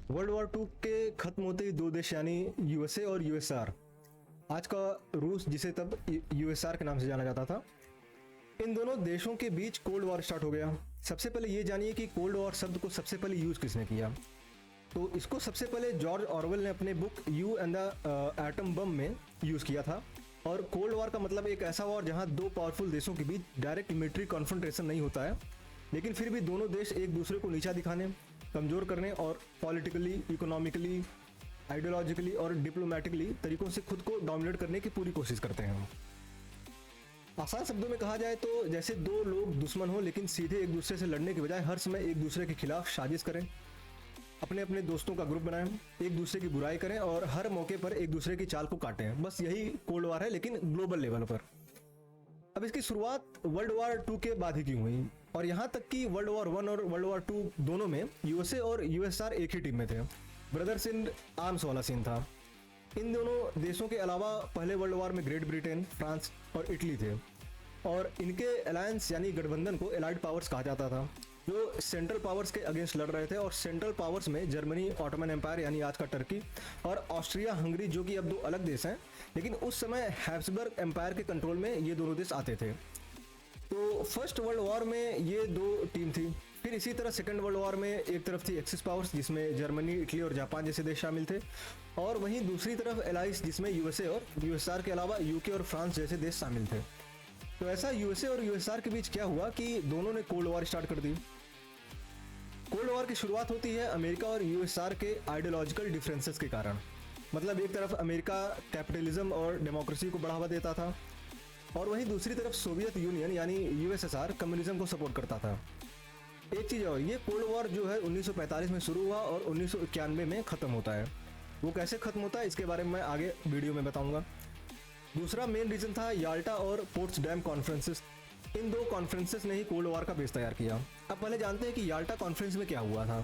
World war to के खत्म होते ही दो देश यानी यूएसए और यूएसआर, आज का रूस जिसे तब यूएसआर के नाम से जाना जाता था, इन दोनों देशों के बीच कोल्ड वॉर स्टार्ट हो गया। सबसे पहले ये जानिए कि कोल्ड वॉर शब्द को सबसे पहले यूज किसने किया। तो इसको सबसे पहले जॉर्ज ऑरवेल ने अपने book you and the atom bomb में यूज किया था। और कोल्ड वॉर का मतलब एक ऐसा वॉर जहां दो पावरफुल देशों के बीच डायरेक्ट मिलिट्री कॉन्फ्रंटेशन नहीं होता है, लेकिन फिर भी दोनों देश एक दूसरे को नीचा दिखाने, कमज़ोर करने और पॉलिटिकली, इकोनॉमिकली, आइडियोलॉजिकली और डिप्लोमेटिकली तरीकों से खुद को डोमिनेट करने की पूरी कोशिश करते हैं। आसान शब्दों में कहा जाए तो जैसे दो लोग दुश्मन हो लेकिन सीधे एक दूसरे से लड़ने के बजाय हर समय एक दूसरे के खिलाफ साजिश करें, अपने अपने दोस्तों का ग्रुप बनाएं, एक दूसरे की बुराई करें और हर मौके पर एक दूसरे की चाल को काटें। बस यही कोल्ड वॉर है, लेकिन ग्लोबल लेवल पर। अब इसकी शुरुआत वर्ल्ड वॉर टू के बाद ही क्यों हुई, और यहाँ तक कि वर्ल्ड वॉर वन और वर्ल्ड वॉर टू दोनों में यूएसए और यूएसआर एक ही टीम में थे। ब्रदर्स इन आर्म्स वाला सीन था। इन दोनों देशों के अलावा पहले वर्ल्ड वॉर में ग्रेट ब्रिटेन, फ्रांस और इटली थे, और इनके अलायंस यानी गठबंधन को एलाइड पावर्स कहा जाता था, जो सेंट्रल पावर्स के अगेंस्ट लड़ रहे थे। और सेंट्रल पावर्स में जर्मनी, ऑटोमन एम्पायर यानी आज का टर्की, और ऑस्ट्रिया हंगरी, जो कि अब दो अलग देश हैं, लेकिन उस समय हैब्सबर्ग एम्पायर के कंट्रोल में ये दोनों देश आते थे। तो फर्स्ट वर्ल्ड वॉर में ये दो टीम थी। फिर इसी तरह सेकेंड वर्ल्ड वॉर में एक तरफ थी एक्सिस पावर्स जिसमें जर्मनी, इटली और जापान जैसे देश शामिल थे, और वहीं दूसरी तरफ एलाइज जिसमें यूएसए और यूएसआर के अलावा यूके और फ्रांस जैसे देश शामिल थे। तो ऐसा यूएसए और यूएसआर के बीच क्या हुआ कि दोनों ने कोल्ड वॉर स्टार्ट कर दी। कोल्ड वॉर की शुरुआत होती है अमेरिका और यूएसआर के आइडियोलॉजिकल डिफरेंसेस के कारण। मतलब एक तरफ अमेरिका कैपिटलिज्म और डेमोक्रेसी को बढ़ावा देता था, और वहीं दूसरी तरफ सोवियत यूनियन यानी यूएसएसआर कम्युनिज्म को सपोर्ट करता था। एक चीज़ और, ये कोल्ड वॉर जो है 1945 में शुरू हुआ और 1991 में ख़त्म होता है। वो कैसे ख़त्म होता है इसके बारे में मैं आगे वीडियो में बताऊंगा। दूसरा मेन रीज़न था याल्टा और पोट्सडैम कॉन्फ्रेंसेस। इन दो कॉन्फ्रेंसेस ने ही कोल्ड वॉर का बेस तैयार किया। अब पहले जानते हैं कि याल्टा कॉन्फ्रेंस में क्या हुआ था।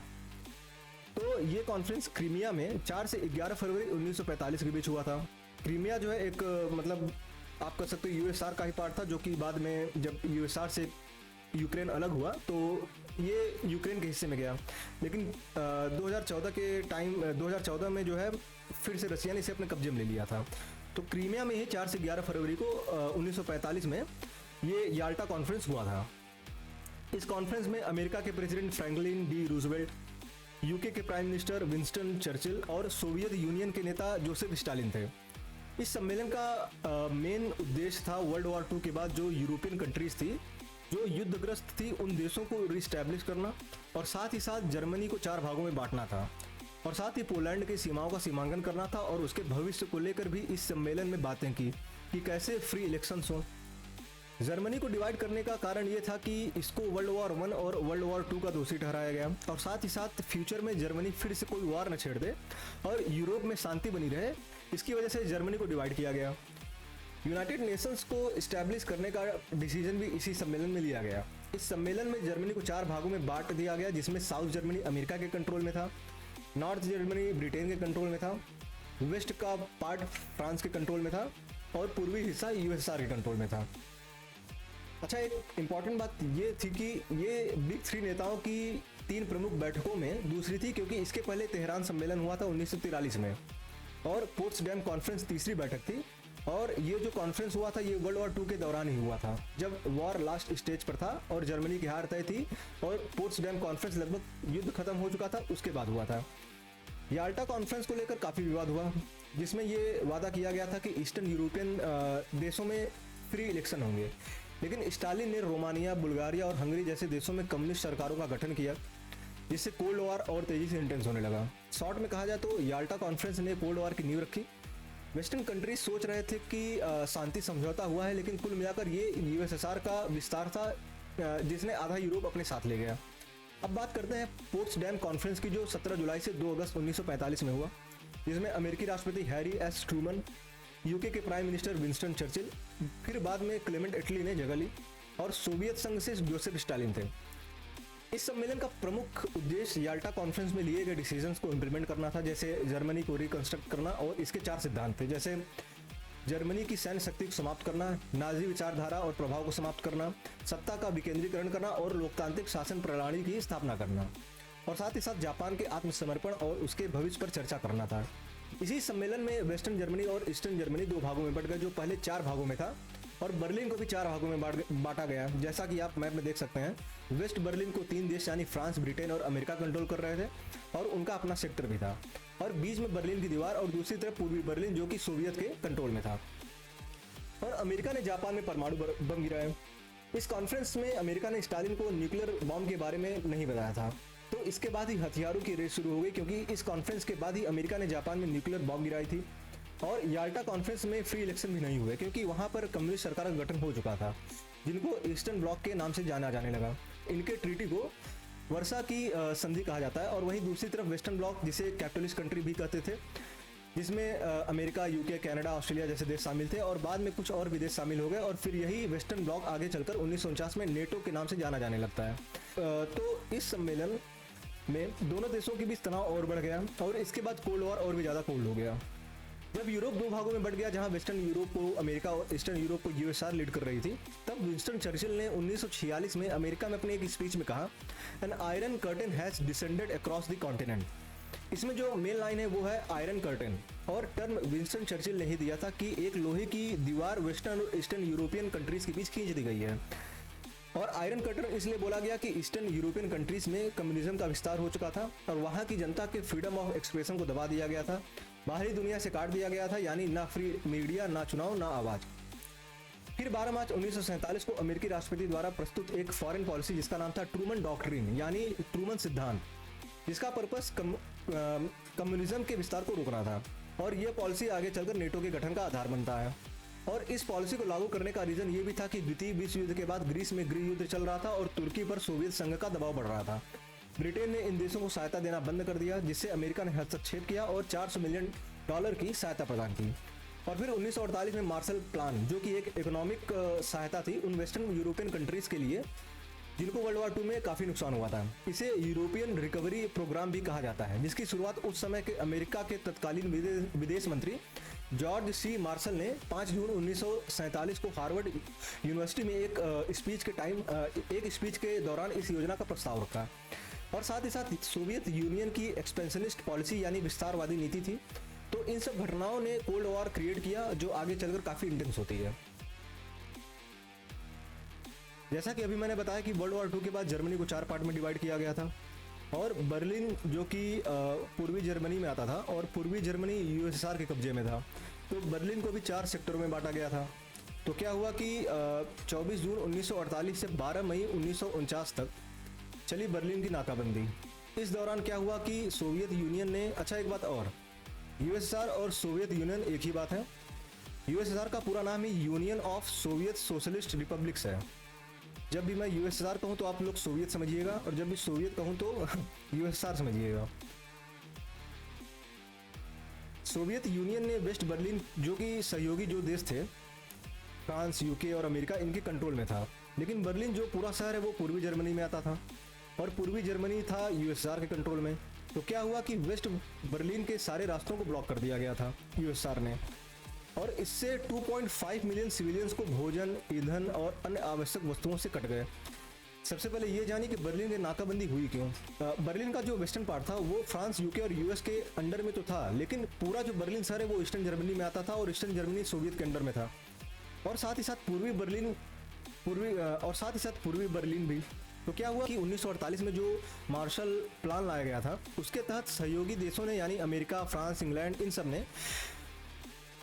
तो ये कॉन्फ्रेंस क्रीमिया में 4 से 11 फरवरी 1945 के बीच हुआ था। क्रीमिया जो है एक मतलब आप कह सकते हो यूएसआर का ही पार्ट था, जो कि बाद में जब यूएसआर से यूक्रेन अलग हुआ तो ये यूक्रेन के हिस्से में गया। लेकिन 2014 में जो है फिर से रशिया ने इसे अपने कब्जे में ले लिया था। तो क्रीमिया में ही 4 से 11 फरवरी को 1945 में ये याल्टा कॉन्फ्रेंस हुआ था। इस कॉन्फ्रेंस में अमेरिका के president Franklin D Roosevelt, UK के प्राइम मिनिस्टर विंस्टन चर्चिल और सोवियत यूनियन के नेता जोसेफ स्टालिन थे। इस सम्मेलन का मेन उद्देश्य था वर्ल्ड वॉर टू के बाद जो यूरोपियन कंट्रीज थी जो युद्धग्रस्त थी उन देशों को रिस्टैब्लिश करना, और साथ ही साथ जर्मनी को 4 भागों में बांटना था, और साथ ही पोलैंड की सीमाओं का सीमांकन करना था, और उसके भविष्य को लेकर भी इस सम्मेलन में बातें की कि कैसे फ्री इलेक्शंस हो। जर्मनी को डिवाइड करने का कारण ये था कि इसको वर्ल्ड वॉर वन और वर्ल्ड वॉर टू का दोषी ठहराया गया, और साथ ही साथ फ्यूचर में जर्मनी फिर से कोई वार न छेड़ दे और यूरोप में शांति बनी रहे। इसकी वजह से जर्मनी को डिवाइड किया गया। यूनाइटेड नेशंस को इस्टेब्लिश करने का डिसीजन भी इसी सम्मेलन में लिया गया। इस सम्मेलन में जर्मनी को 4 भागों में बांट दिया गया, जिसमें साउथ जर्मनी अमेरिका के कंट्रोल में था, नॉर्थ जर्मनी ब्रिटेन के कंट्रोल में था, वेस्ट का पार्ट फ्रांस के कंट्रोल में था, और पूर्वी हिस्सा यूएसआर के कंट्रोल में था। अच्छा, एक इम्पॉर्टेंट बात ये थी कि ये बिग 3 नेताओं की 3 प्रमुख बैठकों में दूसरी थी, क्योंकि इसके पहले तेहरान सम्मेलन हुआ था 1943 में, और पोट्सडैम कॉन्फ्रेंस तीसरी बैठक थी। और ये जो कॉन्फ्रेंस हुआ था ये वर्ल्ड वॉर टू के दौरान ही हुआ था, जब वॉर लास्ट स्टेज पर था और जर्मनी की हार तय थी, और पोट्सडैम कॉन्फ्रेंस लगभग युद्ध खत्म हो चुका था उसके बाद हुआ था। याल्टा कॉन्फ्रेंस को लेकर काफ़ी विवाद हुआ, जिसमें ये वादा किया गया था कि ईस्टर्न यूरोपियन देशों में फ्री इलेक्शन होंगे, लेकिन स्टालिन ने रोमानिया, बुल्गारिया और हंगरी जैसे देशों में कम्युनिस्ट सरकारों का गठन किया, जिससे कोल्ड वॉर और तेजी से इंटेंस होने लगा। शॉर्ट में कहा जाए तो याल्टा कॉन्फ्रेंस ने कोल्ड वॉर की नींव रखी। वेस्टर्न कंट्रीज सोच रहे थे कि शांति समझौता हुआ है, लेकिन कुल मिलाकर ये यूएसएसआर का विस्तार था जिसने आधा यूरोप अपने साथ ले गया। अब बात करते हैं पोट्सडैम कॉन्फ्रेंस की, जो 17 जुलाई से 2 अगस्त 1945 में हुआ, जिसमें अमेरिकी राष्ट्रपति हैरी एस ट्रूमन, यूके के प्राइम मिनिस्टर विंस्टन चर्चिल, फिर बाद में क्लेमेंट एटली ने जगह ली, और सोवियत संघ से जोसेफ स्टालिन थे। इस सम्मेलन का प्रमुख उद्देश्य याल्टा कॉन्फ्रेंस में लिए गए डिसीजंस को इम्प्लीमेंट करना था, जैसे जर्मनी को रिकंस्ट्रक्ट करना, और इसके 4 सिद्धांत थे, जैसे जर्मनी की सैन्य शक्ति को समाप्त करना, नाजी विचारधारा और प्रभाव को समाप्त करना, सत्ता का विकेंद्रीकरण करना और लोकतांत्रिक शासन प्रणाली की स्थापना करना। और साथ ही साथ जापान के आत्मसमर्पण और उसके भविष्य पर चर्चा करना था। इसी सम्मेलन में वेस्टर्न जर्मनी और ईस्टर्न जर्मनी 2 भागों में बट गया, जो पहले 4 भागों में था, और बर्लिन को भी 4 भागों में बांटा गया। जैसा कि आप मैप में देख सकते हैं, वेस्ट बर्लिन को 3 देश यानी फ्रांस, ब्रिटेन और अमेरिका कंट्रोल कर रहे थे और उनका अपना सेक्टर भी था, और बीच में बर्लिन की दीवार और दूसरी तरफ पूर्वी बर्लिन जो कि सोवियत के कंट्रोल में था। और अमेरिका ने जापान में परमाणु बम गिराया। इस कॉन्फ्रेंस में अमेरिका ने स्टालिन को न्यूक्लियर बॉम्ब के बारे में नहीं बताया था, तो इसके बाद ही हथियारों की रेस शुरू हो गई, क्योंकि इस कॉन्फ्रेंस के बाद ही अमेरिका ने जापान में न्यूक्लियर बॉम्ब गिराई थी। और याल्टा कॉन्फ्रेंस में फ्री इलेक्शन भी नहीं हुए, क्योंकि वहां पर कम्युनिस्ट सरकार का गठन हो चुका था, जिनको ईस्टर्न ब्लॉक के नाम से जाना जाने लगा। इनके ट्रीटी को वर्सा की संधि कहा जाता है। और वहीं दूसरी तरफ वेस्टर्न ब्लॉक, जिसे कैपिटलिस्ट कंट्री भी कहते थे, जिसमें अमेरिका, यूके, कनाडा, ऑस्ट्रेलिया जैसे देश शामिल थे, और बाद में कुछ और भी देश शामिल हो गए, और फिर यही वेस्टर्न ब्लॉक आगे चलकर 1949 में नेटो के नाम से जाना जाने लगता है। तो इस सम्मेलन में दोनों देशों के बीच तनाव और बढ़ गया, और इसके बाद कोल्ड वॉर और भी ज़्यादा कोल्ड हो गया। जब यूरोप 2 भागों में बट गया, जहां वेस्टर्न यूरोप को अमेरिका और ईस्टर्न यूरोप को यूएसआर लीड कर रही थी, तब विंस्टन चर्चिल ने 1946 में अमेरिका में अपने एक स्पीच में कहा, an iron curtain has descended across the continent. इसमें जो मेन लाइन है वो है आयरन कर्टेन, और टर्म विंस्टन चर्चिल ने ही दिया था कि एक लोहे की दीवार वेस्टर्न और ईस्टर्न यूरोपियन कंट्रीज के बीच खींच दी गई है। और आयरन कर्टन इसलिए बोला गया कि ईस्टर्न यूरोपियन कंट्रीज में कम्युनिज्म का विस्तार हो चुका था, और वहां की जनता के फ्रीडम ऑफ एक्सप्रेशन को दबा दिया गया था, बाहरी दुनिया से काट दिया गया था, यानी ना फ्री मीडिया, ना चुनाव, ना आवाज। फिर 12 मार्च 1947 को अमेरिकी राष्ट्रपति द्वारा प्रस्तुत एक फॉरेन पॉलिसी, जिसका नाम था ट्रूमन डॉक्ट्रिन, यानी ट्रूमन सिद्धांत, जिसका पर्पस कम्युनिज्म के विस्तार को रोकना था, और यह पॉलिसी आगे चलकर नेटो के गठन का आधार बनता है। और इस पॉलिसी को लागू करने का रीजन ये भी था कि द्वितीय विश्व युद्ध के बाद ग्रीस में गृह युद्ध चल रहा था और तुर्की पर सोवियत संघ का दबाव बढ़ रहा था। ब्रिटेन ने इन देशों को सहायता देना बंद कर दिया, जिससे अमेरिका ने हस्तक्षेप किया और $400 मिलियन की सहायता प्रदान की। और फिर 1948 में मार्शल प्लान, जो कि एक इकोनॉमिक सहायता थी उन वेस्टर्न यूरोपियन कंट्रीज के लिए जिनको वर्ल्ड वॉर 2 में काफी नुकसान हुआ था। इसे यूरोपियन रिकवरी प्रोग्राम भी कहा जाता है, जिसकी शुरुआत उस समय के अमेरिका के तत्कालीन विदेश मंत्री जॉर्ज सी मार्शल ने 5 जून 1947 को हार्वर्ड यूनिवर्सिटी में एक स्पीच के दौरान इस योजना का प्रस्ताव रखा। और साथ ही साथ सोवियत यूनियन की एक्सपेंशनिस्ट पॉलिसी यानी विस्तारवादी नीति थी। तो इन सब घटनाओं ने कोल्ड वॉर क्रिएट किया, जो आगे चलकर काफी इंटेंस होती है। जैसा कि अभी मैंने बताया कि वर्ल्ड वॉर 2 के बाद जर्मनी को 4 पार्ट में डिवाइड किया गया था, और बर्लिन जो कि पूर्वी जर्मनी में आता था, और पूर्वी जर्मनी यूएसएसआर के कब्जे में था, तो बर्लिन को भी 4 सेक्टरों में बांटा गया था। तो क्या हुआ कि 24 जून 1948 से 12 मई 1949 तक चली बर्लिन की नाकाबंदी। इस दौरान क्या हुआ कि सोवियत यूनियन ने, अच्छा एक बात और, यूएसएसआर और सोवियत यूनियन एक ही बात है। यूएसएसआर का पूरा नाम ही Union of Soviet Socialist Republics है। जब भी मैं यूएसएसआर कहूं तो आप लोग सोवियत समझिएगा, और जब भी सोवियत कहूं तो यूएसएसआर समझिएगा। सोवियत यूनियन ने वेस्ट बर्लिन, जो कि सहयोगी जो देश थे, फ्रांस, यूके और अमेरिका, इनके कंट्रोल में था। लेकिन बर्लिन जो पूरा शहर है वो पूर्वी जर्मनी में आता था, और पूर्वी जर्मनी था यूएसएसआर के कंट्रोल में। तो क्या हुआ कि वेस्ट बर्लिन के सारे रास्तों को ब्लॉक कर दिया गया था यूएसएसआर ने, और इससे 2.5 मिलियन सिविलियंस को भोजन, ईंधन और अन्य आवश्यक वस्तुओं से कट गए। सबसे पहले ये जानिए कि बर्लिन में नाकाबंदी हुई क्यों। बर्लिन का जो वेस्टर्न पार्ट था वो फ्रांस, यूके और यूएस के अंडर में तो था, लेकिन पूरा जो बर्लिन शहर है वो ईस्टर्न जर्मनी में आता था, और ईस्टर्न जर्मनी सोवियत के अंडर में था। और साथ ही साथ पूर्वी बर्लिन भी। तो क्या हुआ कि 1948 में जो मार्शल प्लान लाया गया था, उसके तहत सहयोगी देशों ने, यानी अमेरिका, फ्रांस, इंग्लैंड, इन सब ने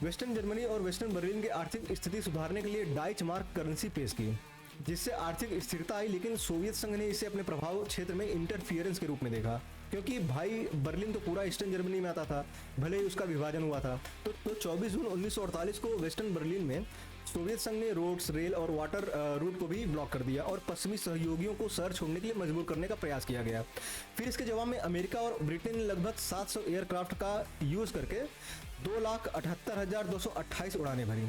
वेस्टर्न जर्मनी और वेस्टर्न बर्लिन की आर्थिक स्थिति सुधारने के लिए डाइच मार्क करेंसी पेश की, जिससे आर्थिक स्थिरता आई। लेकिन सोवियत संघ ने इसे अपने प्रभाव क्षेत्र में इंटरफियरेंस के रूप में देखा, क्योंकि भाई बर्लिन तो पूरा ईस्टर्न जर्मनी में आता था, भले ही उसका विभाजन हुआ था। तो 24 जून 1948 को वेस्टर्न बर्लिन में सोवियत संघ ने रोड्स, रेल और वाटर रूट को भी ब्लॉक कर दिया, और पश्चिमी सहयोगियों को शहर छोड़ने के लिए मजबूर करने का प्रयास किया गया। फिर इसके जवाब में अमेरिका और ब्रिटेन ने लगभग 700 एयरक्राफ्ट का यूज करके 2,78,228 उड़ानें भरी,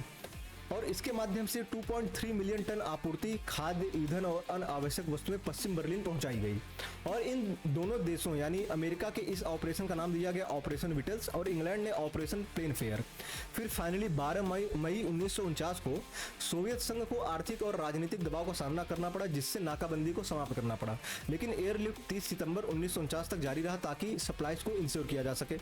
और इसके माध्यम से 2.3 मिलियन टन आपूर्ति खाद्य, ईंधन और अन्य आवश्यक वस्तुएं पश्चिम बर्लिन पहुंचाई गई। और इन दोनों देशों यानी अमेरिका के इस ऑपरेशन का नाम दिया गया ऑपरेशन विटल्स और इंग्लैंड ने ऑपरेशन प्लेन फेयर। फिर फाइनली 12 मई 1949 को सोवियत संघ को आर्थिक और राजनीतिक दबाव का सामना करना पड़ा, जिससे नाकाबंदी को समाप्त करना पड़ा। लेकिन एयरलिफ्ट 30 सितंबर 1949 तक जारी रहा ताकि सप्लाईज को इंश्योर किया जा सके।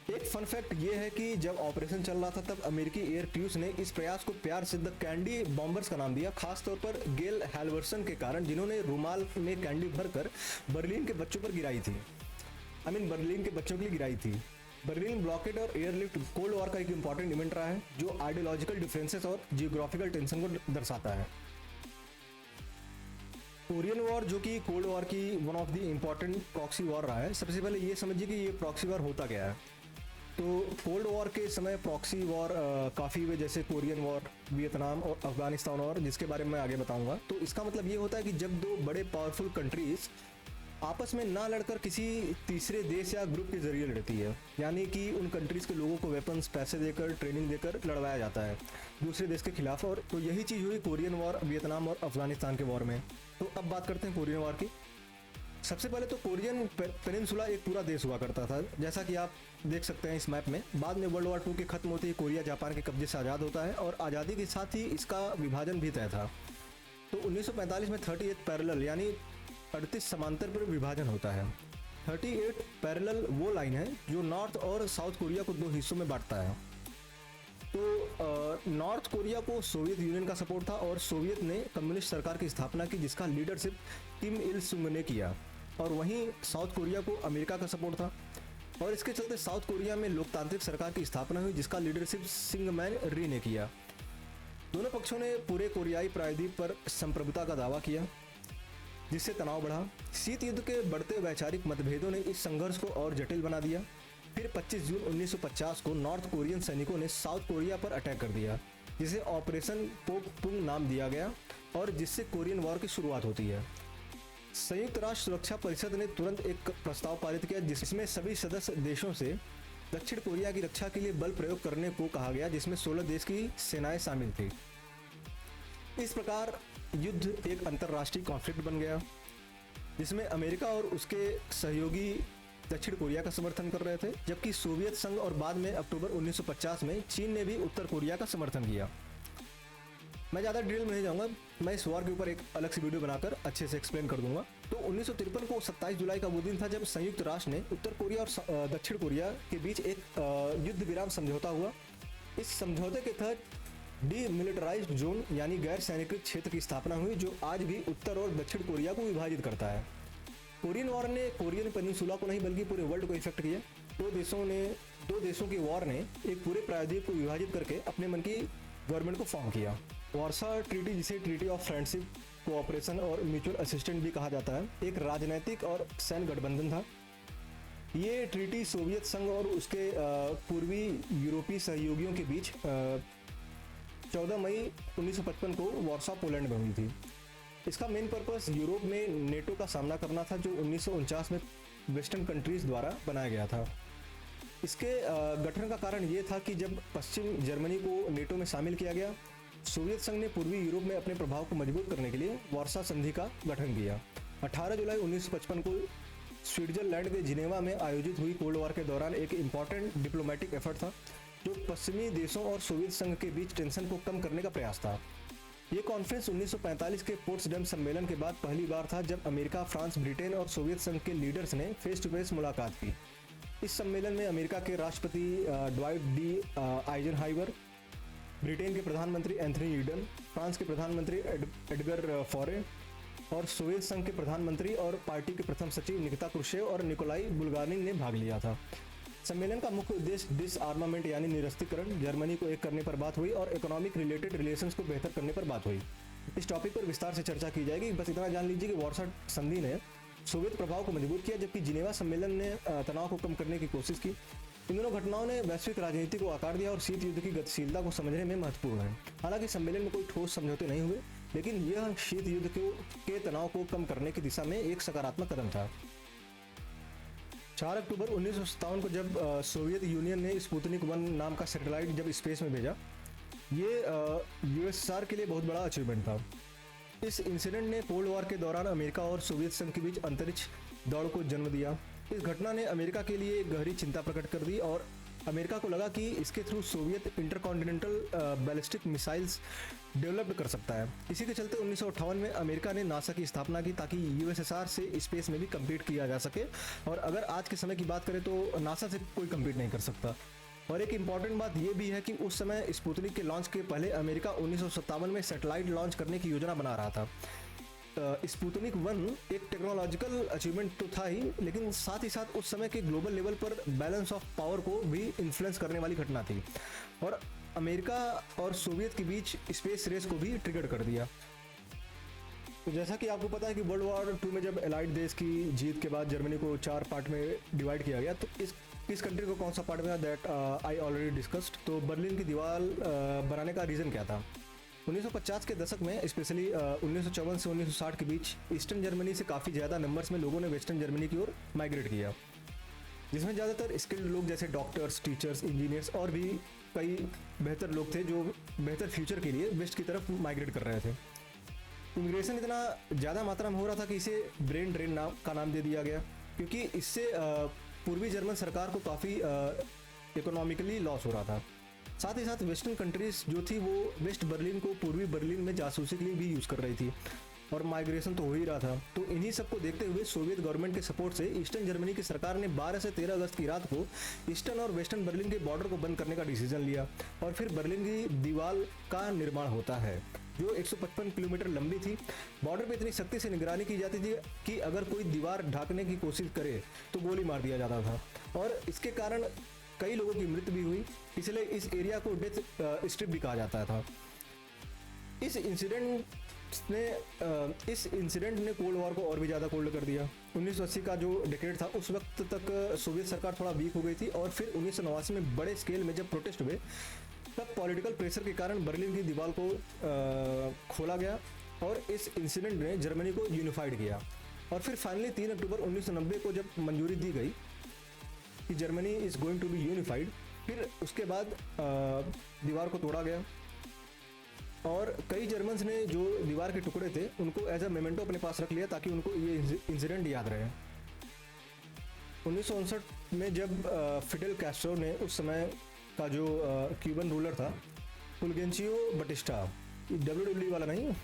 एक फन फैक्ट ये है कि जब ऑपरेशन चल रहा था तब अमेरिकी एयर क्रूज ने इस प्रयास को प्यार से द कैंडी बॉम्बर्स का नाम दिया, खासतौर पर गेल हैलवर्सन के कारण, जिन्होंने रुमाल में कैंडी भरकर बर्लिन के बच्चों पर गिराई थी। बर्लिन के बच्चों के लिए गिराई थी। बर्लिन ब्लॉकेड और एयरलिफ्ट कोल्ड वॉर का एक इंपॉर्टेंट इवेंट रहा है जो आइडियोलॉजिकल डिफरेंसेस और जियोग्राफिकल टेंशन को दर्शाता है। कोरियन वॉर जो कि कोल्ड वॉर की one of the important proxy war रहा है। सबसे पहले ये समझिए कि ये प्रॉक्सी वॉर होता क्या है। तो कोल्ड वॉर के समय प्रॉक्सी वॉर काफ़ी हुए, जैसे कोरियन वॉर, वियतनाम और अफगानिस्तान वॉर, जिसके बारे में मैं आगे बताऊंगा। तो इसका मतलब ये होता है कि जब दो बड़े पावरफुल कंट्रीज आपस में ना लड़कर किसी तीसरे देश या ग्रुप के जरिए लड़ती है, यानी कि उन कंट्रीज के लोगों को वेपन्स, पैसे देकर, ट्रेनिंग देकर लड़वाया जाता है दूसरे देश के खिलाफ। और तो यही चीज़ हुई कोरियन वॉर, वियतनाम और अफगानिस्तान के वॉर में। तो अब बात करते हैं कोरियन वॉर की। सबसे पहले तो कोरियन पेनिनसुला एक पूरा देश हुआ करता था, जैसा कि आप देख सकते हैं इस मैप में। बाद में वर्ल्ड वॉर 2 के खत्म होते ही कोरिया जापान के कब्जे से आज़ाद होता है और आज़ादी के साथ ही इसका विभाजन भी तय था। तो 1945 में 38 पैरेलल यानी 38 समांतर पर विभाजन होता है। 38 पैरेलल वो लाइन है जो नॉर्थ और साउथ कोरिया को दो हिस्सों में बांटता है। तो नॉर्थ कोरिया को सोवियत यूनियन का सपोर्ट था और सोवियत ने कम्युनिस्ट सरकार की स्थापना की जिसका लीडरशिप किम इल सुंग ने किया, और वहीं साउथ कोरिया को अमेरिका का सपोर्ट था। और इसके चलते साउथ कोरिया में लोकतांत्रिक सरकार की स्थापना हुई जिसका लीडरशिप सिंगमैन री ने किया। दोनों पक्षों ने पूरे कोरियाई प्रायद्वीप पर संप्रभुता का दावा किया, जिससे तनाव बढ़ा। शीत युद्ध के बढ़ते वैचारिक मतभेदों ने इस संघर्ष को और जटिल बना दिया। फिर 25 जून 1950 को नॉर्थ कोरियन सैनिकों ने साउथ कोरिया पर अटैक कर दिया, जिसे ऑपरेशन पोक पुंग नाम दिया गया और जिससे कोरियन वॉर की शुरुआत होती है। संयुक्त राष्ट्र सुरक्षा परिषद ने तुरंत एक प्रस्ताव पारित किया जिसमें सभी सदस्य देशों से दक्षिण कोरिया की रक्षा के लिए बल प्रयोग करने को कहा गया, जिसमें 16 देश की सेनाएं शामिल थी। इस प्रकार युद्ध एक अंतर्राष्ट्रीय कॉन्फ्लिक्ट बन गया जिसमें अमेरिका और उसके सहयोगी दक्षिण कोरिया का समर्थन कर रहे थे, जबकि सोवियत संघ और बाद में अक्टूबर 1950 में चीन ने भी उत्तर कोरिया का समर्थन किया। मैं ज़्यादा डिटेल में नहीं जाऊँगा, मैं इस वॉर के ऊपर एक अलग से वीडियो बनाकर अच्छे से एक्सप्लेन कर दूंगा। तो 1953 को 27 जुलाई का वो दिन था जब संयुक्त राष्ट्र ने उत्तर कोरिया और दक्षिण कोरिया के बीच एक युद्ध विराम समझौता हुआ। इस समझौते के तहत डीमिलिटराइज्ड जोन यानी गैर सैनिकृत क्षेत्र की स्थापना हुई, जो आज भी उत्तर और दक्षिण कोरिया को विभाजित करता है। कोरियन वॉर ने कोरियन पेनिनसुला को नहीं बल्कि पूरे वर्ल्ड को इफेक्ट किया। दो देशों की वॉर ने एक पूरे प्रायद्वीप को विभाजित करके अपने मन की गवर्नमेंट को फॉर्म किया। वार्सा ट्रीटी, जिसे ट्रीटी ऑफ फ्रेंडशिप, कोऑपरेशन और म्यूचुअल असिस्टेंस भी कहा जाता है, एक राजनैतिक और सैन्य गठबंधन था। ये ट्रीटी सोवियत संघ और उसके पूर्वी यूरोपीय सहयोगियों के बीच 14 मई 1955 को वार्सा पोलैंड में हुई थी। इसका मेन पर्पस यूरोप में नेटो का सामना करना था, जो 1949 में वेस्टर्न कंट्रीज द्वारा बनाया गया था। इसके गठन का कारण ये था कि जब पश्चिम जर्मनी को नेटो में शामिल किया गया, सोवियत संघ ने पूर्वी यूरोप में अपने प्रभाव को मजबूत करने के लिए वार्सा संधि का गठन किया। 18 जुलाई 1955 को स्विट्जरलैंड के जिनेवा में आयोजित हुई कोल्ड वॉर के दौरान एक इम्पॉर्टेंट डिप्लोमेटिक एफर्ट था, जो पश्चिमी देशों और सोवियत संघ के बीच टेंशन को कम करने का प्रयास था। ये कॉन्फ्रेंस 1945 के पोट्सडम सम्मेलन के बाद पहली बार था जब अमेरिका, फ्रांस, ब्रिटेन और सोवियत संघ के लीडर्स ने फेस टू फेस मुलाकात की। इस सम्मेलन में अमेरिका के राष्ट्रपति ड्वाइट डी आइजनहाइवर, ब्रिटेन के प्रधानमंत्री एंथनी ईडन, फ्रांस के प्रधानमंत्री एडगर फॉरे और सोवियत संघ के प्रधानमंत्री और पार्टी के प्रथम सचिव निकिता क्रुश्चेव और निकोलाई बुल्गारिन ने भाग लिया था। सम्मेलन का मुख्य उद्देश्य डिसआर्मामेंट यानी निरस्त्रीकरण, जर्मनी को एक करने पर बात हुई और इकोनॉमिक रिलेटेड रिलेशंस को बेहतर करने पर बात हुई। इस टॉपिक पर विस्तार से चर्चा की जाएगी। बस इतना जान लीजिए कि वार्सा संधि ने सोवियत प्रभाव को मजबूत किया, जबकि जिनेवा सम्मेलन ने तनाव को कम करने की कोशिश की। इन दोनों घटनाओं ने वैश्विक राजनीति को आकार दिया और शीत युद्ध की गतिशीलता को समझने में महत्वपूर्ण है। हालांकि सम्मेलन में कोई ठोस समझौते नहीं हुए, लेकिन यह शीत युद्ध के तनाव को कम करने की दिशा में एक सकारात्मक कदम था। 4 अक्टूबर 1957 को जब सोवियत यूनियन ने स्पुतनिक 1 नाम का सैटेलाइट जब स्पेस में भेजा, ये यूएसएसआर के लिए बहुत बड़ा अचीवमेंट था। इस इंसिडेंट ने कोल्ड वॉर के दौरान अमेरिका और सोवियत संघ के बीच अंतरिक्ष दौड़ को जन्म दिया। इस घटना ने अमेरिका के लिए गहरी चिंता प्रकट कर दी और अमेरिका को लगा कि इसके through Soviet intercontinental ballistic missiles develop कर सकता है। इसी के चलते 1958 में अमेरिका ने नासा की स्थापना की ताकि यूएसएसआर से स्पेस में भी कम्पीट किया जा सके। और अगर आज के समय की बात करें तो नासा से कोई कम्पीट नहीं कर सकता। और एक इम्पॉर्टेंट बात यह भी है कि उस समय स्पुतनिक के लॉन्च के पहले अमेरिका 1957 में सैटेलाइट लॉन्च करने की योजना बना रहा था। स्पुतनिक 1 एक टेक्नोलॉजिकल अचीवमेंट तो था ही, लेकिन साथ ही साथ उस समय के ग्लोबल लेवल पर बैलेंस ऑफ पावर को भी इन्फ्लुएंस करने वाली घटना थी और अमेरिका और सोवियत के बीच स्पेस रेस को भी ट्रिगर कर दिया। तो जैसा कि आपको पता है कि वर्ल्ड वॉर 2 में जब एलाइड देश की जीत के बाद जर्मनी को 4 पार्ट में डिवाइड किया गया, तो इस कंट्री को कौन सा पार्ट मिला, दैट आई ऑलरेडी डिस्कस्ड। तो बर्लिन की दीवार बनाने का रीज़न क्या था? 1950 के दशक में, स्पेशली 1954 से 1960 के बीच ईस्टर्न जर्मनी से काफ़ी ज़्यादा नंबर्स में लोगों ने वेस्टर्न जर्मनी की ओर माइग्रेट किया, जिसमें ज़्यादातर स्किल्ड लोग जैसे डॉक्टर्स, टीचर्स, इंजीनियर्स और भी कई बेहतर लोग थे जो बेहतर फ्यूचर के लिए वेस्ट की तरफ माइग्रेट कर रहे थे। इमिग्रेशन इतना ज़्यादा मात्रा में हो रहा था कि इसे ब्रेन ड्रेन का नाम दे दिया गया, क्योंकि इससे पूर्वी जर्मन सरकार को काफ़ी इकोनॉमिकली लॉस हो रहा था। साथ ही साथ वेस्टर्न कंट्रीज जो थी वो वेस्ट बर्लिन को पूर्वी बर्लिन में जासूसी के लिए भी यूज़ कर रही थी और माइग्रेशन तो हो ही रहा था। तो इन्हीं सबको देखते हुए सोवियत गवर्नमेंट के सपोर्ट से ईस्टर्न जर्मनी की सरकार ने 12 से 13 अगस्त की रात को ईस्टर्न और वेस्टर्न बर्लिन के बॉर्डर को बंद करने का डिसीजन लिया और फिर बर्लिन की दीवार का निर्माण होता है जो 155 किलोमीटर लंबी थी। बॉर्डर पे इतनी सख्ती से निगरानी की जाती थी कि अगर कोई दीवार ढांकने की कोशिश करे तो गोली मार दिया जाता था और इसके कारण कई लोगों की मृत्यु भी हुई, इसलिए इस एरिया को डेथ स्ट्रिप भी कहा जाता था। इस इंसिडेंट ने कोल्ड वॉर को और भी ज़्यादा कोल्ड कर दिया। 1980 का जो डिकेड था उस वक्त तक सोवियत सरकार थोड़ा वीक हो गई थी और फिर 1989 में बड़े स्केल में जब प्रोटेस्ट हुए तब पॉलिटिकल प्रेशर के कारण बर्लिन की दीवार को खोला गया और इस इंसिडेंट ने जर्मनी को यूनिफाइड किया। और फिर फाइनली 3 अक्टूबर 1990 को जब मंजूरी दी गई कि Germany is going to be unified, फिर उसके बाद दीवार को तोड़ा गया और कई जर्मन्स ने जो दीवार के टुकड़े थे उनको एज अ मेमेंटो अपने पास रख लिया ताकि उनको ये इंसिडेंट याद रहे। 1959 में जब फिडेल कैस्ट्रो ने उस समय का जो क्यूबन रूलर था फुल्गेंशियो बटिस्टा, WWE वाला नहीं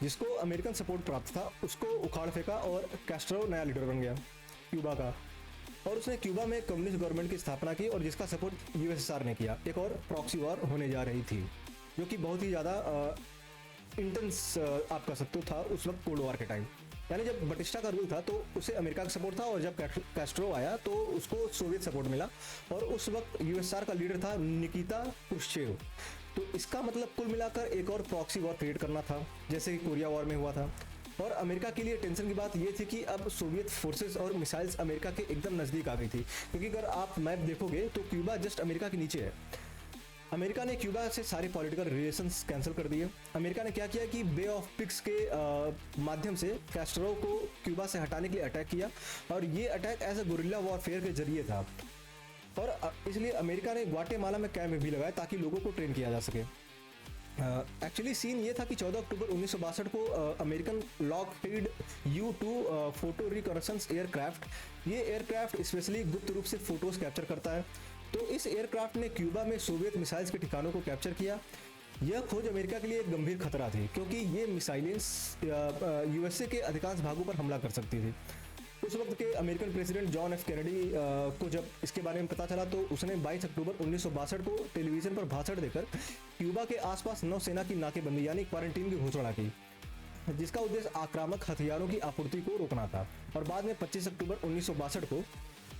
जिसको अमेरिकन सपोर्ट प्राप्त था, उसको उखाड़ फेंका और कैस्ट्रो नया लीडर बन गया क्यूबा का और उसने क्यूबा में कम्युनिस्ट गवर्नमेंट की स्थापना की और जिसका सपोर्ट यूएसएसआर ने किया। एक और प्रॉक्सी वॉर होने जा रही थी जो कि बहुत ही ज़्यादा इंटेंस आप कह सकते हो था उस वक्त कोल्ड वॉर के टाइम। यानी जब बटिस्टा का रूल था तो उसे अमेरिका का सपोर्ट था और जब कैस्ट्रो आया तो उसको सोवियत सपोर्ट मिला और उस वक्त यूएसएसआर का लीडर था निकिता क्रुश्चेव। तो इसका मतलब कुल मिलाकर एक और प्रॉक्सी वॉर क्रिएट करना था जैसे कि कोरिया वॉर में हुआ था। और अमेरिका के लिए टेंशन की बात यह थी कि अब सोवियत फोर्सेस और मिसाइल्स अमेरिका के एकदम नज़दीक आ गई थी, क्योंकि अगर आप मैप देखोगे तो क्यूबा जस्ट अमेरिका के नीचे है। अमेरिका ने क्यूबा से सारे पॉलिटिकल रिलेशंस कैंसिल कर दिए। अमेरिका ने क्या किया कि बे ऑफ पिग्स के माध्यम से कैस्ट्रो को क्यूबा से हटाने के लिए अटैक किया और ये attack as a guerrilla warfare के जरिए था और इसलिए अमेरिका ने ग्वाटेमाला में कैंप भी लगाया ताकि लोगों को ट्रेन किया जा सके। एक्चुअली सीन ये था कि 14 अक्टूबर 1962 को American Lockheed U-2 photo reconnaissance aircraft, ये एयरक्राफ्ट स्पेशली गुप्त रूप से फोटोज कैप्चर करता है। तो इस एयरक्राफ्ट ने क्यूबा में सोवियत मिसाइल्स के ठिकानों को कैप्चर किया। यह खोज अमेरिका के लिए एक गंभीर खतरा थी क्योंकि ये मिसाइलें यूएसए के अधिकांश भागों पर हमला कर सकती थी। उस वक्त के American president John F Kennedy को जब इसके बारे में पता चला तो उसने 22 अक्टूबर 1962 को टेलीविजन पर भाषण देकर क्यूबा के आसपास नौसेना की नाकेबंदी यानी क्वारंटीन की घोषणा की, जिसका उद्देश्य आक्रामक हथियारों की आपूर्ति को रोकना था। और बाद में 25 अक्टूबर 1962 को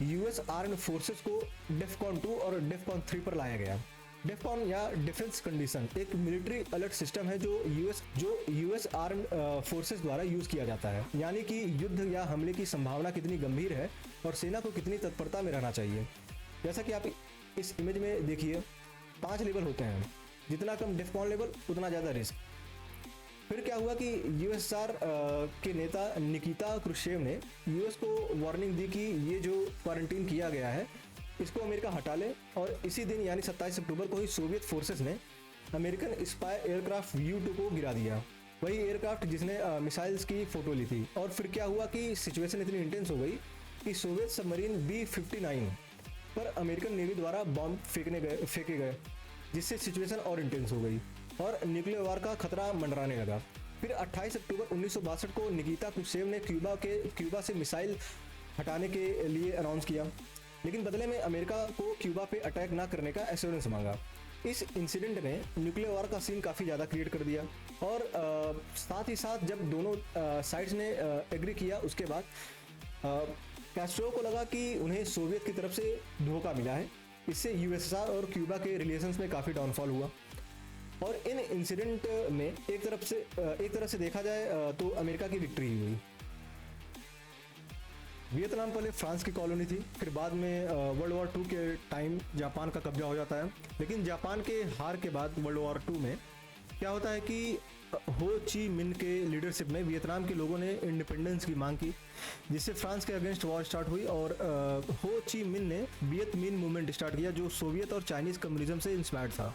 यूएस आर्म्ड फोर्सेस को डेफकॉन 2 और डेफकॉन 3 पर लाया गया। डेफकॉन या डिफेंस कंडीशन एक मिलिट्री अलर्ट सिस्टम है जो यूएस आर्म्ड फोर्सेस द्वारा यूज किया जाता है, यानी कि युद्ध या हमले की संभावना कितनी गंभीर है और सेना को कितनी तत्परता में रहना चाहिए। जैसा कि आप इस इमेज में देखिए 5 लेवल होते हैं, जितना कम डेफकॉन लेवल उतना ज़्यादा रिस्क। फिर क्या हुआ कि यूएसएसआर के नेता निकिता क्रुश्चेव ने यूएस को वार्निंग दी कि ये जो क्वारंटीन किया गया है इसको अमेरिका हटा ले और इसी दिन यानी 27 अक्टूबर को ही सोवियत फोर्सेस ने अमेरिकन स्पाई एयरक्राफ्ट U-2 को गिरा दिया। वही एयरक्राफ्ट जिसने मिसाइल्स की फोटो ली थी। और फिर क्या हुआ कि सिचुएशन इतनी इंटेंस हो गई कि सोवियत सबमरीन B-59 पर अमेरिकन नेवी द्वारा बॉम्ब फेंके गए, जिससे सिचुएशन और इंटेंस हो गई और न्यूक्लियर वार का खतरा मंडराने लगा। फिर 28 अक्टूबर 1962 को निकिता क्रुश्चेव ने क्यूबा से मिसाइल हटाने के लिए अनाउंस किया, लेकिन बदले में अमेरिका को क्यूबा पे अटैक ना करने का एश्योरेंस मांगा। इस इंसिडेंट ने न्यूक्लियर वार का सीन काफ़ी ज़्यादा क्रिएट कर दिया। और साथ ही साथ जब दोनों साइड्स ने एग्री किया, उसके बाद कैस्ट्रो को लगा कि उन्हें सोवियत की तरफ से धोखा मिला है। इससे USSR और क्यूबा के रिलेशंस में काफ़ी डाउनफॉल हुआ। और इन इंसिडेंट में एक तरफ से देखा जाए तो अमेरिका की विक्ट्री ही हुई। वियतनाम पहले फ्रांस की कॉलोनी थी, फिर बाद में वर्ल्ड वॉर 2 के टाइम जापान का कब्जा हो जाता है। लेकिन जापान के हार के बाद वर्ल्ड वॉर 2 में क्या होता है कि हो ची मिन के लीडरशिप में वियतनाम के लोगों ने इंडिपेंडेंस की मांग की, जिससे फ्रांस के अगेंस्ट वॉर स्टार्ट हुई। और हो ची मिन ने वियत मिन मूवमेंट स्टार्ट किया, जो सोवियत और चाइनीज़ कम्युनिज्म से इंस्पायर्ड था।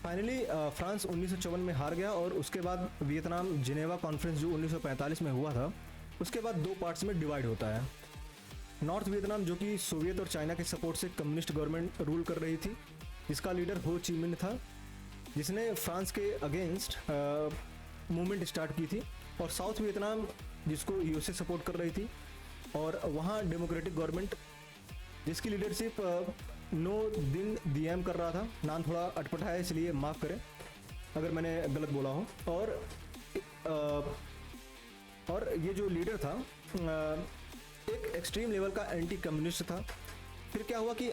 फाइनली फ्रांस 1954 में हार गया और उसके बाद वियतनाम जिनेवा कॉन्फ्रेंस जो 1945 में हुआ था, उसके बाद 2 पार्ट्स में डिवाइड होता है। नॉर्थ वियतनाम जो कि सोवियत और चाइना के सपोर्ट से कम्युनिस्ट गवर्नमेंट रूल कर रही थी, जिसका लीडर हो ची मिन था, जिसने फ्रांस के अगेंस्ट मूवमेंट स्टार्ट की थी। और साउथ वियतनाम जिसको USA सपोर्ट कर रही थी, और वहाँ डेमोक्रेटिक गवर्नमेंट जिसकी लीडरशिप नो दिन दिएम कर रहा था। नाम थोड़ा अटपटा है, इसलिए माफ़ करें अगर मैंने गलत बोला हो। और ये जो लीडर था एक एक्सट्रीम लेवल का एंटी कम्युनिस्ट था। फिर क्या हुआ कि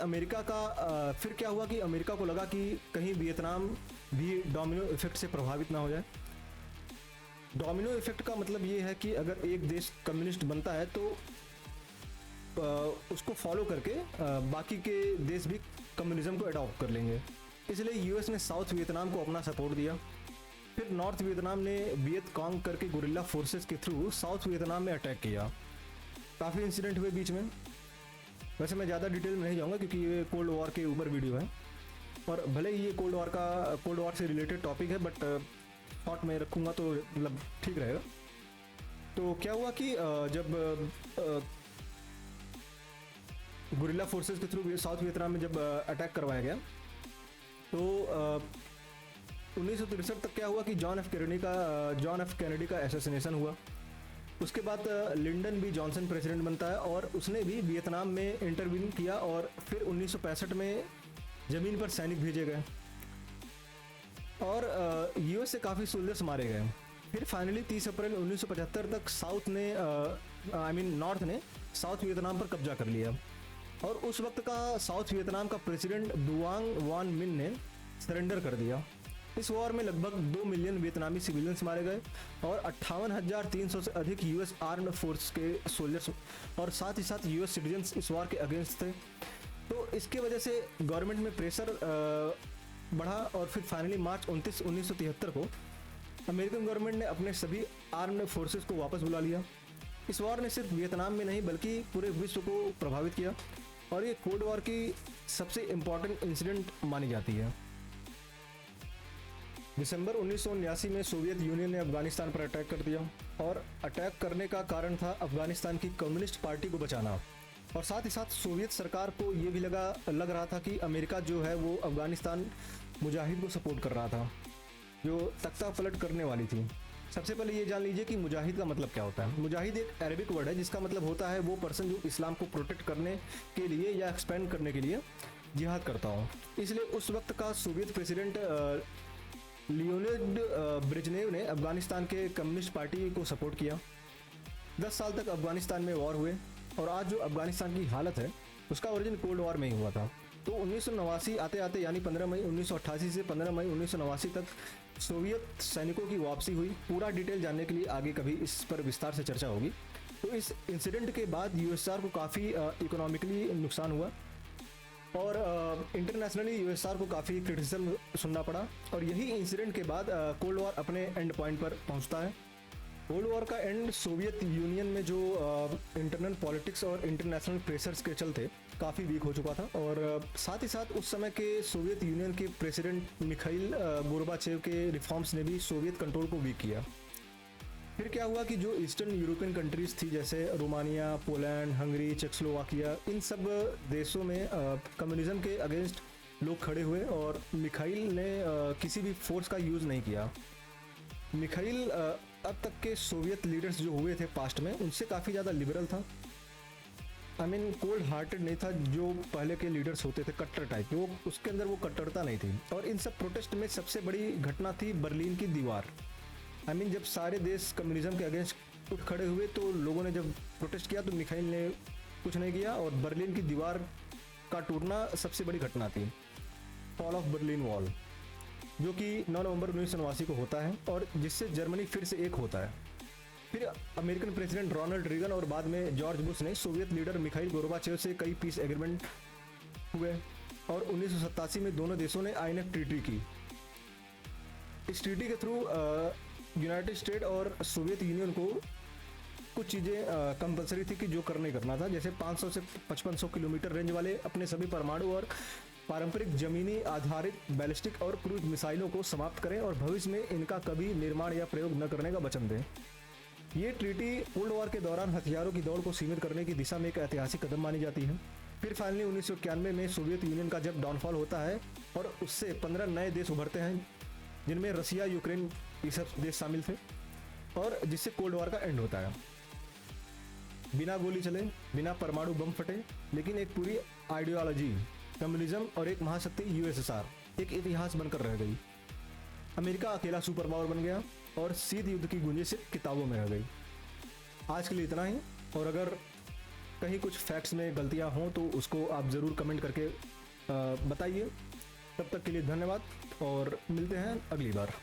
अमेरिका को लगा कि कहीं वियतनाम भी डोमिनो इफेक्ट से प्रभावित ना हो जाए। डोमिनो इफेक्ट का मतलब ये है कि अगर एक देश कम्युनिस्ट बनता है तो उसको फॉलो करके बाकी के देश भी कम्युनिज्म को अडॉप्ट कर लेंगे। इसलिए US ने साउथ वियतनाम को अपना सपोर्ट दिया। फिर नॉर्थ वियतनाम ने वियत कॉन्ग करके गुरिल्ला फोर्सेस के थ्रू साउथ वियतनाम में अटैक किया। काफ़ी इंसिडेंट हुए बीच में। वैसे मैं ज़्यादा डिटेल में नहीं जाऊँगा क्योंकि ये कोल्ड वॉर के ऊपर वीडियो है, और भले ही ये कोल्ड वॉर से रिलेटेड टॉपिक है, बट शॉर्ट में रखूँगा तो मतलब ठीक रहेगा। तो क्या हुआ कि जब गुरिल्ला फोर्सेस के थ्रू साउथ वियतनाम में जब अटैक करवाया गया, तो 1963 तक क्या हुआ कि जॉन एफ कैनेडी का एसेसिनेशन हुआ। उसके बाद लिंडन बी जॉनसन प्रेसिडेंट बनता है और उसने भी वियतनाम में इंटरवीन किया। और फिर 1965 में ज़मीन पर सैनिक भेजे गए और US से काफ़ी सोल्जर्स मारे गए। फिर फाइनली 30 अप्रैल 1975 तक नॉर्थ ने साउथ वियतनाम पर कब्जा कर लिया। और उस वक्त का साउथ वियतनाम का प्रेसिडेंट दुआंग वान मिन ने सरेंडर कर दिया। इस वॉर में लगभग 2 मिलियन वियतनामी सिविलियंस मारे गए और 58,300 से अधिक US आर्म्ड फोर्स के सोल्जर्स और साथ ही साथ US सिटीजन्स इस वॉर के अगेंस्ट थे। तो इसके वजह से गवर्नमेंट में प्रेशर बढ़ा और फिर फाइनली मार्च 29, 1973 को अमेरिकन गवर्नमेंट ने अपने सभी आर्म्ड फोर्सेस को वापस बुला लिया। इस वॉर ने सिर्फ वियतनाम में नहीं बल्कि पूरे विश्व को प्रभावित किया और ये कोल्ड वॉर की सबसे इम्पॉर्टेंट इंसिडेंट मानी जाती है। दिसंबर 1979 में सोवियत यूनियन ने अफगानिस्तान पर अटैक कर दिया और अटैक करने का कारण था अफगानिस्तान की कम्युनिस्ट पार्टी को बचाना। और साथ ही साथ सोवियत सरकार को ये भी लग रहा था कि अमेरिका जो है वो अफगानिस्तान मुजाहिद को सपोर्ट कर रहा था, जो तख्ता पलट करने वाली थी। सबसे पहले ये जान लीजिए कि मुजाहिद का मतलब क्या होता है। मुजाहिद एक अरबिक वर्ड है जिसका मतलब होता है वो पर्सन जो इस्लाम को प्रोटेक्ट करने के लिए या एक्सपेंड करने के लिए जिहाद करता हो। इसलिए उस वक्त का सोवियत प्रेसिडेंट लियोनिड ब्रेजनेव ने अफगानिस्तान के कम्युनिस्ट पार्टी को सपोर्ट किया। 10 साल तक अफगानिस्तान में वॉर हुए और आज जो अफगानिस्तान की हालत है उसका ओरिजिन कोल्ड वॉर में ही हुआ था। तो 1989 आते आते यानी 15 मई 1988 से 15 मई 1989 तक सोवियत सैनिकों की वापसी हुई। पूरा डिटेल जानने के लिए आगे कभी इस पर विस्तार से चर्चा होगी। तो इस इंसिडेंट के बाद USSR को काफ़ी इकोनॉमिकली नुकसान हुआ और इंटरनेशनली USSR को काफ़ी क्रिटिसिज्म सुनना पड़ा। और यही इंसिडेंट के बाद कोल्ड वॉर अपने एंड पॉइंट पर पहुंचता है। कोल्ड वॉर का एंड सोवियत यूनियन में जो इंटरनल पॉलिटिक्स और इंटरनेशनल प्रेशर्स के चलते काफ़ी वीक हो चुका था। और साथ ही साथ उस समय के सोवियत यूनियन के प्रेसिडेंट मिखाइल गोर्बाचेव के रिफॉर्म्स ने भी सोवियत कंट्रोल को वीक किया। फिर क्या हुआ कि जो ईस्टर्न यूरोपियन कंट्रीज थी जैसे रोमानिया, पोलैंड, हंगरी, चेकोस्लोवाकिया, इन सब देशों में कम्युनिज्म के अगेंस्ट लोग खड़े हुए और मिखाइल ने किसी भी फोर्स का यूज़ नहीं किया। मिखाइल अब तक के सोवियत लीडर्स जो हुए थे पास्ट में, उनसे काफ़ी ज़्यादा लिबरल था। आई मीन कोल्ड हार्टेड नहीं था जो पहले के लीडर्स होते थे, कट्टर टाइप के, वो उसके अंदर वो कट्टरता नहीं थी। और इन सब प्रोटेस्ट में सबसे बड़ी घटना थी बर्लिन की दीवार। आई मीन जब सारे देश कम्युनिज्म के अगेंस्ट उठ खड़े हुए तो लोगों ने जब प्रोटेस्ट किया तो मिखाइल ने कुछ नहीं किया और बर्लिन की दीवार का टूटना सबसे बड़ी घटना थी, फॉल ऑफ बर्लिन वॉल, जो कि 9 नवंबर 1989 को होता है और जिससे जर्मनी फिर से एक होता है। फिर अमेरिकन प्रेसिडेंट रोनाल्ड रीगन और बाद में जॉर्ज बुश ने सोवियत लीडर मिखाइल गोर्बाचेव से कई पीस एग्रीमेंट हुए और 1987 में दोनों देशों ने आईएनएफ ट्रीटी की। इस ट्रीटी के थ्रू यूनाइटेड स्टेट और सोवियत यूनियन को कुछ चीज़ें कंपलसरी थी कि जो करना ही करना था, जैसे 500 से 5500 किलोमीटर रेंज वाले अपने सभी परमाणु और पारंपरिक जमीनी आधारित बैलिस्टिक और क्रूज मिसाइलों को समाप्त करें और भविष्य में इनका कभी निर्माण या प्रयोग न करने का वचन दें। ये ट्रीटी कोल्ड वॉर के दौरान हथियारों की दौड़ को सीमित करने की दिशा में एक ऐतिहासिक कदम मानी जाती है। फिर फाइनली 1991 में सोवियत यूनियन का जब डाउनफॉल होता है और उससे 15 नए देश उभरते हैं जिनमें रसिया, यूक्रेन, ये सब देश शामिल थे और जिससे कोल्ड वॉर का एंड होता है। बिना गोली चले, बिना परमाणु बम फटे, लेकिन एक पूरी आइडियोलॉजी कम्युनिज्म और एक महाशक्ति यूएसएसआर एक इतिहास बनकर रह गई। अमेरिका अकेला सुपर पावर बन गया और शीत युद्ध की गुंजिश सिर्फ किताबों में रह गई। आज के लिए इतना ही, और अगर कहीं कुछ फैक्ट्स में गलतियां हों तो उसको आप ज़रूर कमेंट करके बताइए। तब तक के लिए धन्यवाद और मिलते हैं अगली बार।